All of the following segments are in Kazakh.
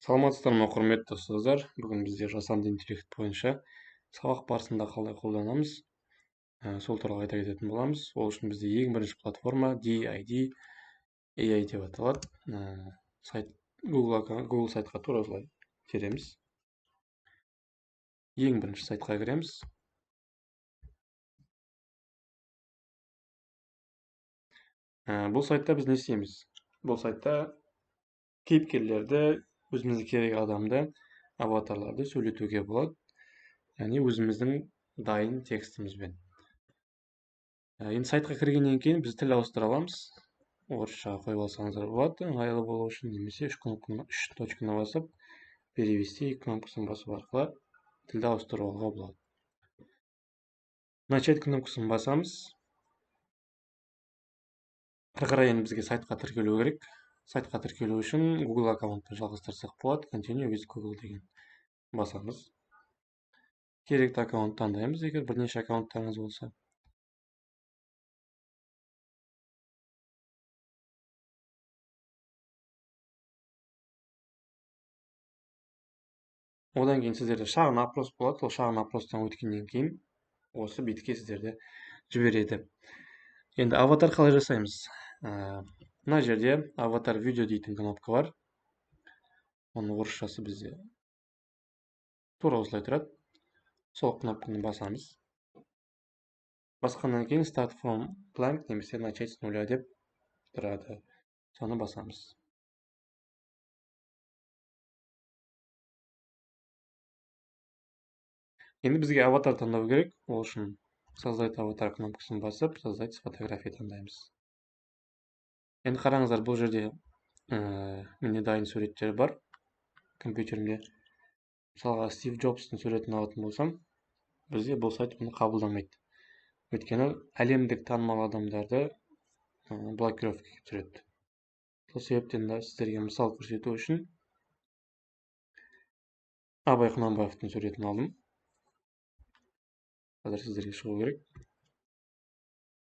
Саламатсыздар ма, құрметті ұстаздар. Бүгін бізде жасанды интеллект бойынша сабақ барысында қалай қолданамыз, сол туралы айта кететін боламыз. Ол үшін бізде ең бірінші платформа DID AI деп аталады. Сайт Google сайтқа тура осылай тереміз. Ең бірінші сайтқа кіреміз. Бұл сайтта біз не істейміз? Бұл сайтта кейіпкерлерді, өзімізге керек адамды, аватарларды сөйлетуге болады. Яғни өзіміздің дайын текстімізбен. Енді сайтқа кіргеннен кейін біз тіл ауыстыра аламыз. Орысшаға қойып алсаңыздар болады, ыңғайлы болу үшін, немесе үш точканы басып, перевести кнопкасын басу арқылы тілді ауыстыруға болады. Начать кнопкасын басамыз. Әрі қарай енді бізге сайтқа тіркелу керек. Сайтқа тіркелу үшін Google аккаунтты жалғастырсақ болады. Continue with Google деген басамыз. Керекті аккаунт таңдаймыз, егер бірнеше аккаунттарыңыз болса. Одан кейін сіздерде шағын опрос болады. Ол шағын опростан өткеннен кейін осы бетке сіздерді жібереді. Енді аватар қалай жасаймыз? Мына жерде аватар видео дейтін кнопка бар. Оның орысшасы бізде тура осылай тұрады. Сол кнопканы басамыз. Басқаннан кейін start from blank немесе начать с нуля деп тұрады. Соны басамыз. Енді бізге аватар таңдау керек. Ол үшін создать аватар кнопкасын басып, создать фотография таңдаймыз. Енді қараңыздар, бұл жерде менде дайын суреттер бар компьютерімде. Мысалға Стив Джобстың суретін алатын болсам, бізде бұл сайт оны қабылдамайды. Өйткені әлемдік танымал адамдарды блокировкаға түсіреді. Сол себептен де сіздерге мысал көрсету үшін Абай Құнанбаевтың суретін алдым. Қазір сіздерге шығу керек.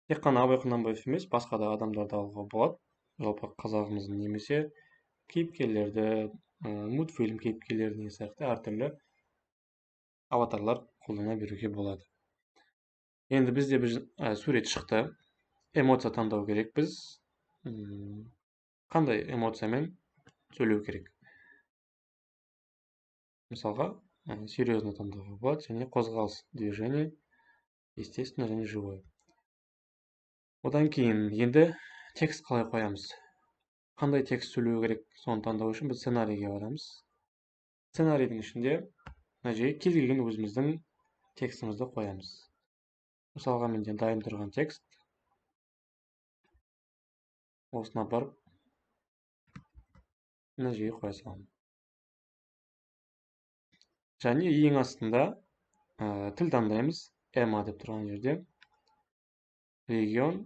Тек қана Абай Құнанбаев емес, басқа да адамдарды алуға болады. Жалпы қазағымыздың немесе кейіпкерлерді, мультфильм кейіпкерлеріне сияқты әртүрлі аватарлар қолдана беруге болады. Енді бізде сурет шықты. Эмоция таңдау керек біз. Қандай эмоциямен сөйлеу керек? Мысалға, серьезно таңдауға болады, және қозғалыс, движение, естественно және живое. Одан кейін енді текст қалай қоямыз? Қандай текст сөйлеу керек? Соны таңдау үшін біз сценарийге барамыз. Сценарийдің ішінде мына жерге кез келген өзіміздің текстімізді қоямыз. Мысалға менде дайын тұрған текст. Осына барып, мына жерге қоя саламын. Және ең астында тіл таңдаймыз. EMA деп тұрған жерде. Регион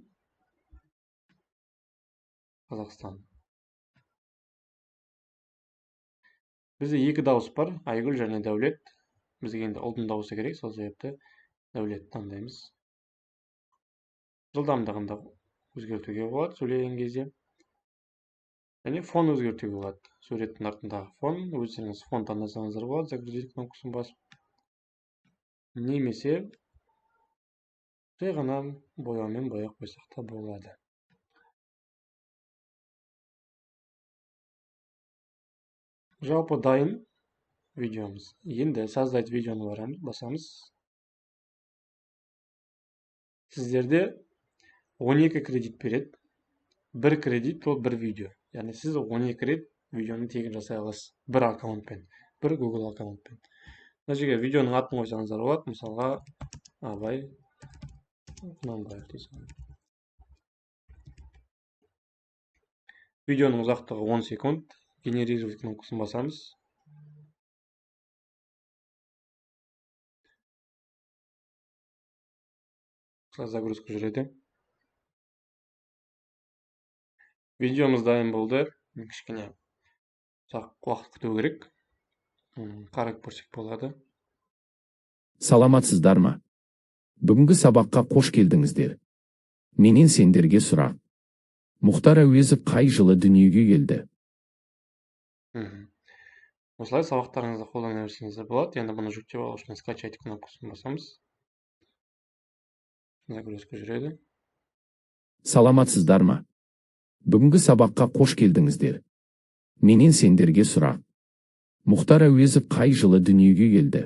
Қазақстан. Бізде екі дауыс бар, Айгүл және Дәулет. Бізге енді ұлдың дауысы керек, сол себепті Дәулет таңдаймыз. Жылдамдығында өзгертуге болады сөйлеген кезде. Және фон өзгертуге болады. Суреттің артындағы фон, өздеріңіз фон таңдасаңыздар болады, загрузить кнопкасын басып. Немесе жай ғана бояумен бояп қойсақ та болады. Жалпы дайын видеомыз. Енді создать видеоны басамыз. Сіздерде 12 кредит береді. Бір кредит ол бір видео. Яғни сіз 12 рет видеоны тегін жасай аласыз. Бір аккаунтпен, бір Google аккаунтпен. Мына жерге видеоның атын қойсаңыздар болады. Мысалға, Абай Құнанбаев дейсің. Видеоның ұзақтығы 10 секунд. Генерировать кнопкасын басамыз. Загрузка жүреді. Видеомыз дайын болды. Кішкене уақыт күту керек. Қарап көрсек болады. Саламатсыздар ма? Бүгінгі сабаққа қош келдіңіздер. Менен сендерге сұрақ. Мұхтар Әуезов қай жылы дүниеге келді? Осылай сабақтарыңызда қолдана берсеңіздер болады. Енді бұны жүктеп алу үшін скачать кнопкасын басамыз. Загрузка жүреді. Саламатсыздар ма? Бүгінгі сабаққа қош келдіңіздер. Менен сендерге сұрақ. Мұхтар Әуезов қай жылы дүниеге келді?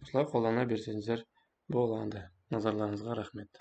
Осылай қолдана берсеңіздер болады. Назарларыңызға рахмет.